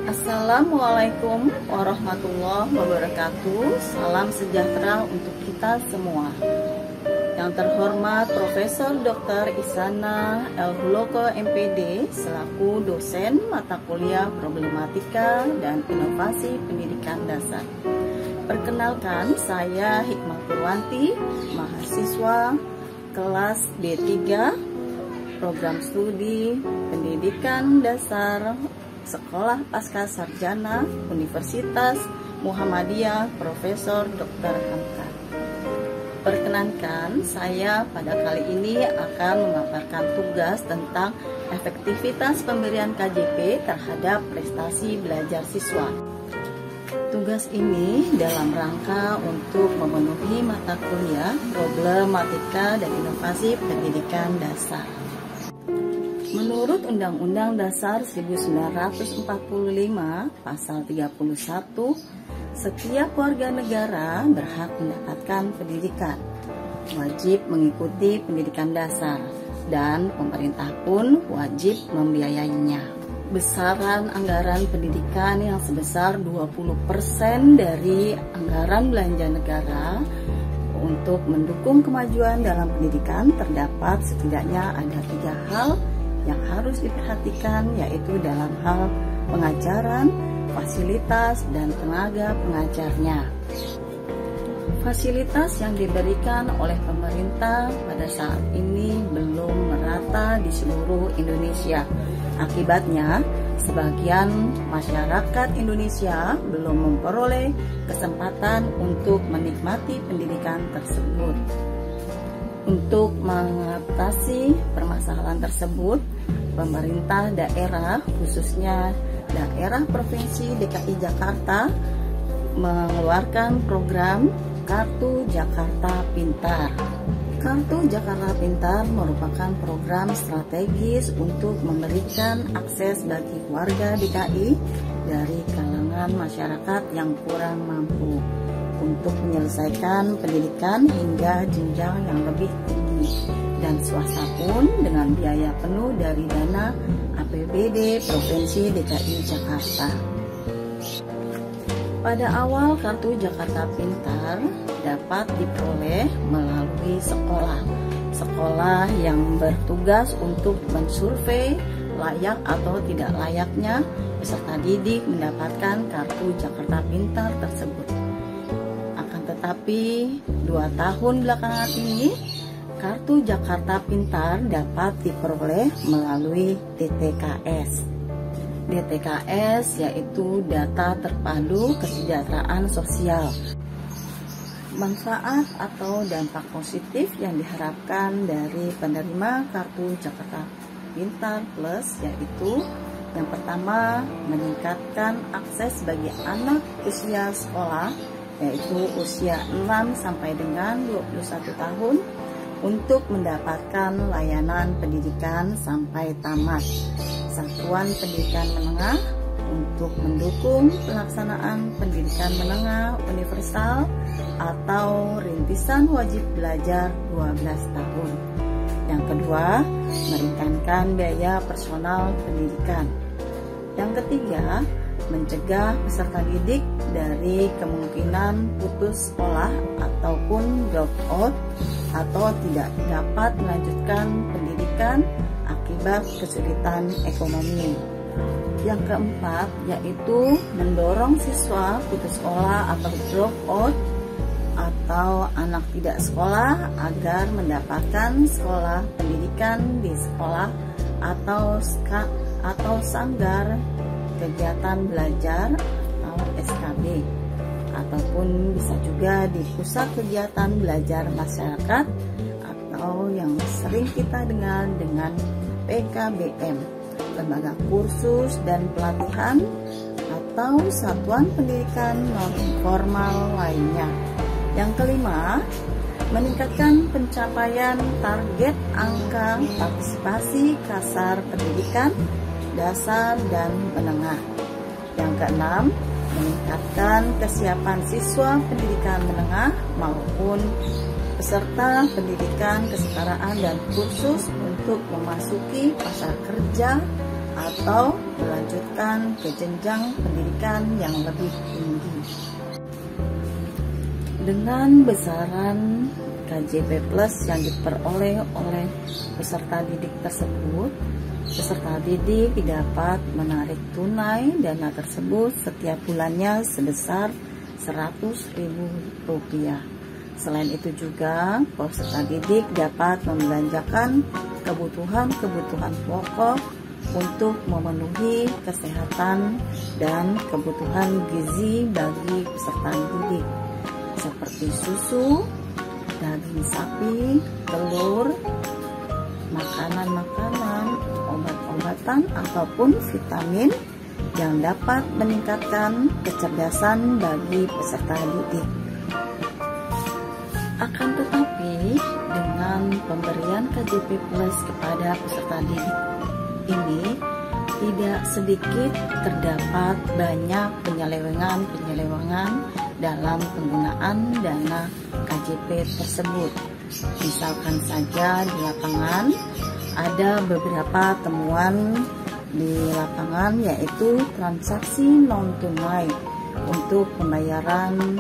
Assalamualaikum warahmatullahi wabarakatuh. Salam sejahtera untuk kita semua. Yang terhormat Profesor Dr. Isana El Huloko MPD selaku dosen mata kuliah Problematika dan Inovasi Pendidikan Dasar. Perkenalkan, saya Hikmah Purwanti, mahasiswa kelas D3 Program Studi Pendidikan Dasar Sekolah Pasca Sarjana Universitas Muhammadiyah Profesor Dr. Hamka. Perkenankan, saya pada kali ini akan memaparkan tugas tentang efektivitas pemberian KJP terhadap prestasi belajar siswa. Tugas ini dalam rangka untuk memenuhi mata kuliah Problematika dan Inovasi Pendidikan Dasar. Menurut Undang-Undang Dasar 1945 Pasal 31, setiap warga negara berhak mendapatkan pendidikan, wajib mengikuti pendidikan dasar, dan pemerintah pun wajib membiayainya. Besaran anggaran pendidikan yang sebesar 20% dari anggaran belanja negara untuk mendukung kemajuan dalam pendidikan terdapat setidaknya ada 3 hal yang harus diperhatikan, yaitu dalam hal pengajaran, fasilitas, dan tenaga pengajarnya. Fasilitas yang diberikan oleh pemerintah pada saat ini belum merata di seluruh Indonesia. Akibatnya, sebagian masyarakat Indonesia belum memperoleh kesempatan untuk menikmati pendidikan tersebut. Untuk mengatasi permasalahan tersebut, pemerintah daerah, khususnya daerah Provinsi DKI Jakarta, mengeluarkan program Kartu Jakarta Pintar. Kartu Jakarta Pintar merupakan program strategis untuk memberikan akses bagi warga DKI dari kalangan masyarakat yang kurang mampu untuk menyelesaikan pendidikan hingga jenjang yang lebih tinggi, dan swasta pun dengan biaya penuh dari dana APBD Provinsi DKI Jakarta. Pada awal, Kartu Jakarta Pintar dapat diperoleh melalui sekolah yang bertugas untuk mensurvei layak atau tidak layaknya peserta didik mendapatkan Kartu Jakarta Pintar tersebut. Tetapi 2 tahun belakangan ini, Kartu Jakarta Pintar dapat diperoleh melalui DTKS. DTKS yaitu Data Terpadu Kesejahteraan Sosial. Manfaat atau dampak positif yang diharapkan dari penerima Kartu Jakarta Pintar Plus yaitu yang pertama, meningkatkan akses bagi anak usia sekolah, yaitu usia 6 sampai dengan 21 tahun untuk mendapatkan layanan pendidikan sampai tamat. Satuan pendidikan menengah untuk mendukung pelaksanaan pendidikan menengah universal atau rintisan wajib belajar 12 tahun. Yang kedua, meringankan biaya personal pendidikan. Yang ketiga, mencegah peserta didik dari kemungkinan putus sekolah ataupun drop out atau tidak dapat melanjutkan pendidikan akibat kesulitan ekonomi. Yang keempat, yaitu mendorong siswa putus sekolah atau drop out atau anak tidak sekolah agar mendapatkan sekolah pendidikan di sekolah atau sanggar kegiatan belajar atau SKB, ataupun bisa juga di pusat kegiatan belajar masyarakat atau yang sering kita dengar dengan PKBM, lembaga kursus dan pelatihan atau satuan pendidikan non formal lainnya. Yang kelima, meningkatkan pencapaian target angka partisipasi kasar pendidikan dasar dan menengah. Yang keenam, meningkatkan kesiapan siswa pendidikan menengah maupun peserta pendidikan kesetaraan dan kursus untuk memasuki pasar kerja atau melanjutkan dilanjutkan ke jenjang pendidikan yang lebih tinggi. Dengan besaran KJP Plus yang diperoleh oleh peserta didik tersebut, peserta didik dapat menarik tunai dana tersebut setiap bulannya sebesar Rp100.000. Selain itu juga, peserta didik dapat membelanjakan kebutuhan-kebutuhan pokok untuk memenuhi kesehatan dan kebutuhan gizi bagi peserta didik, seperti susu, daging sapi, telur, makanan-makanan, obat-obatan, ataupun vitamin yang dapat meningkatkan kecerdasan bagi peserta didik. Akan tetapi, dengan pemberian KJP Plus kepada peserta didik ini, tidak sedikit terdapat banyak penyelewengan dalam penggunaan dana KJP tersebut. Misalkan saja di lapangan ada beberapa temuan di lapangan, yaitu transaksi non tunai untuk pembayaran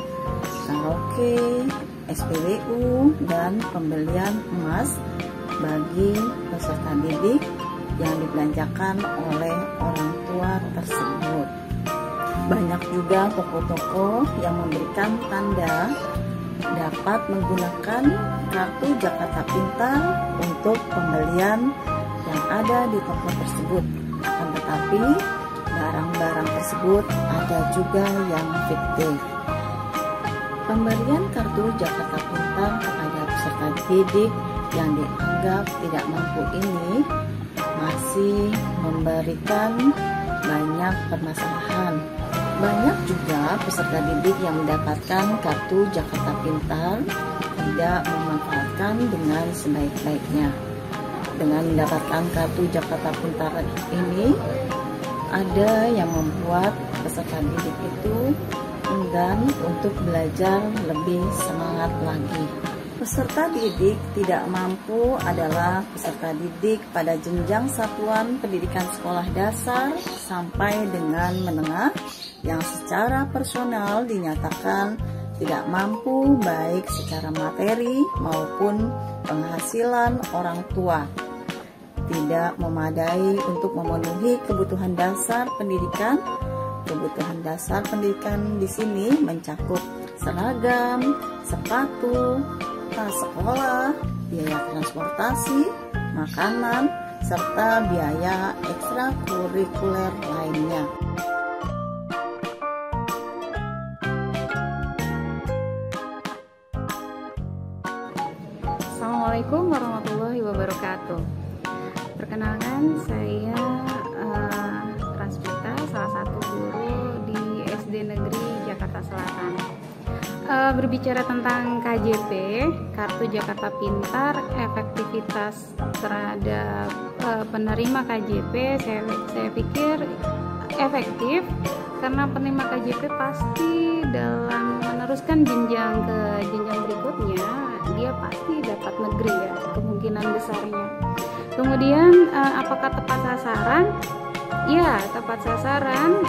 karaoke, SPBU, dan pembelian emas bagi peserta didik yang dibelanjakan oleh orang tua tersebut. Banyak juga toko-toko yang memberikan tanda dapat menggunakan kartu Jakarta Pintar untuk pembelian yang ada di toko tersebut. Akan tetapi, barang-barang tersebut ada juga yang fiktif. Pemberian kartu Jakarta Pintar kepada peserta didik yang dianggap tidak mampu ini masih memberikan banyak permasalahan. Banyak juga peserta didik yang mendapatkan kartu Jakarta Pintar tidak memanfaatkan dengan sebaik-baiknya. Dengan mendapatkan kartu Jakarta Pintar ini, ada yang membuat peserta didik itu enggan untuk belajar lebih semangat lagi. Peserta didik tidak mampu adalah peserta didik pada jenjang satuan pendidikan sekolah dasar sampai dengan menengah yang secara personal dinyatakan tidak mampu baik secara materi maupun penghasilan orang tua, tidak memadai untuk memenuhi kebutuhan dasar pendidikan. Kebutuhan dasar pendidikan di sini mencakup seragam, sepatu, tas sekolah, biaya transportasi, makanan, serta biaya ekstrakurikuler lainnya. Assalamualaikum warahmatullahi wabarakatuh. Perkenalkan, saya Transvita, salah satu guru di SD Negeri Jakarta Selatan. Berbicara tentang KJP, Kartu Jakarta Pintar, efektivitas terhadap penerima KJP, saya pikir efektif karena penerima KJP pasti dalam meneruskan jenjang ke jenjang berikutnya, dia pasti dapat negeri ya, kemungkinan besarnya. Kemudian apakah tepat sasaran? Ya, tepat sasaran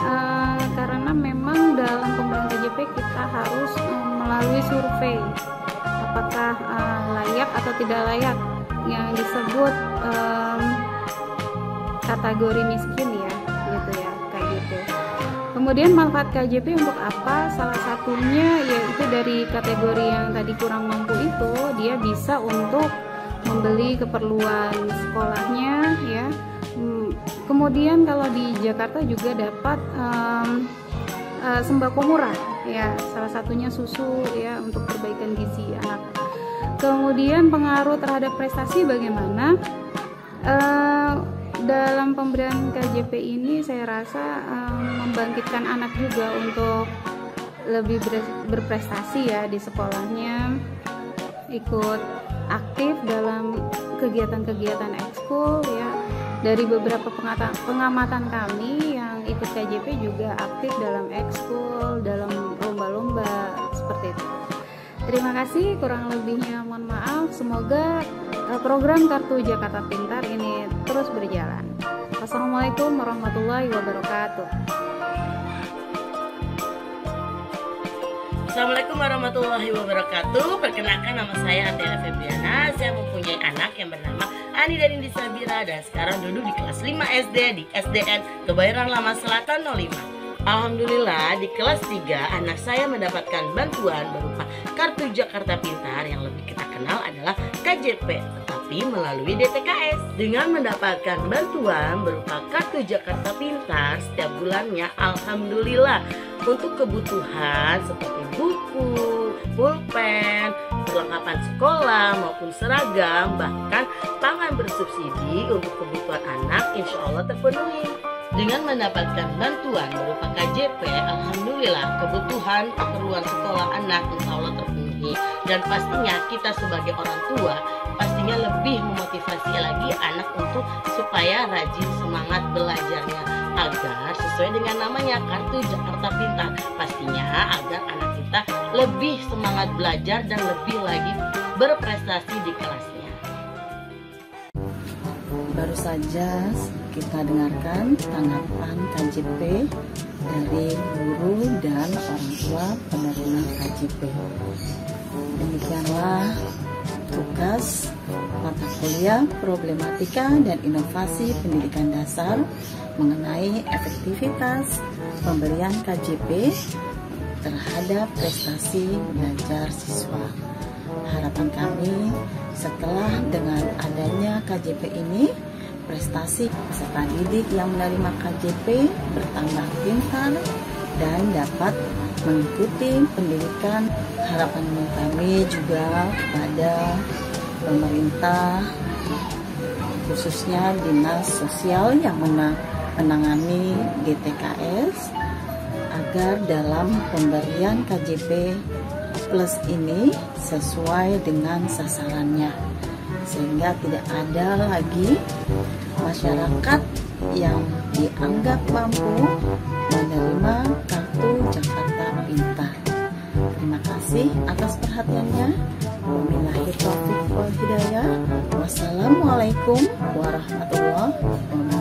karena memang dalam pemberian KJP kita harus melalui survei apakah layak atau tidak layak, yang disebut kategori miskin ya, gitu ya, kayak gitu. Kemudian manfaat KJP untuk apa? Salah satunya yaitu dari kategori yang tadi kurang mampu itu, dia bisa untuk membeli keperluan sekolahnya ya. Kemudian kalau di Jakarta juga dapat sembako murah ya, salah satunya susu ya untuk perbaikan gizi anak. Kemudian pengaruh terhadap prestasi bagaimana? Dalam pemberian KJP ini saya rasa membangkitkan anak juga untuk lebih berprestasi ya di sekolahnya, ikut aktif dalam kegiatan-kegiatan ekskul ya. Dari beberapa pengamatan kami yang ikut KJP juga aktif dalam ekskul, dalam lomba-lomba seperti itu. Terima kasih, kurang lebihnya mohon maaf. Semoga program Kartu Jakarta Pintar ini terus berjalan. Wassalamualaikum warahmatullahi wabarakatuh. Assalamualaikum warahmatullahi wabarakatuh. Perkenalkan, nama saya Antela Febriana. Saya mempunyai anak yang bernama Ani dan Indi Sabira dan sekarang duduk di kelas 5 SD di SDN Kebayoran Lama Selatan 05. Alhamdulillah, di kelas 3 anak saya mendapatkan bantuan berupa Kartu Jakarta Pintar yang lebih kita kenal adalah KJP, tetapi melalui DTKS. Dengan mendapatkan bantuan berupa Kartu Jakarta Pintar setiap bulannya, alhamdulillah untuk kebutuhan seperti buku, pulpen, perlengkapan sekolah maupun seragam, bahkan pangan bersubsidi untuk kebutuhan anak insya Allah terpenuhi. Dengan mendapatkan bantuan berupa KJP, alhamdulillah kebutuhan keperluan sekolah anak insya Allah terpenuhi. Dan pastinya kita sebagai orang tua pastinya lebih memotivasi lagi anak untuk supaya rajin semangat belajarnya, agar sesuai dengan namanya Kartu Jakarta Pintar, pastinya agar anak kita lebih semangat belajar dan lebih lagi berprestasi di kelasnya. Baru saja kita dengarkan tanggapan KJP dari guru dan orang tua penerima KJP. Demikianlah tugas mata kuliah Problematika dan Inovasi Pendidikan Dasar mengenai efektivitas pemberian KJP terhadap prestasi belajar siswa. Harapan kami setelah dengan adanya KJP ini, prestasi peserta didik yang menerima KJP bertambah pintar dan dapat mengikuti pendidikan. Harapan kami juga kepada pemerintah, khususnya Dinas Sosial yang menangani DTKS, agar dalam pemberian KJP Plus ini sesuai dengan sasarannya, sehingga tidak ada lagi masyarakat yang dianggap mampu menerima Kartu Jakarta Pintar. Terima kasih atas perhatiannya. Wabillahi taufiq wal hidayah. Wassalamualaikum warahmatullahi wabarakatuh.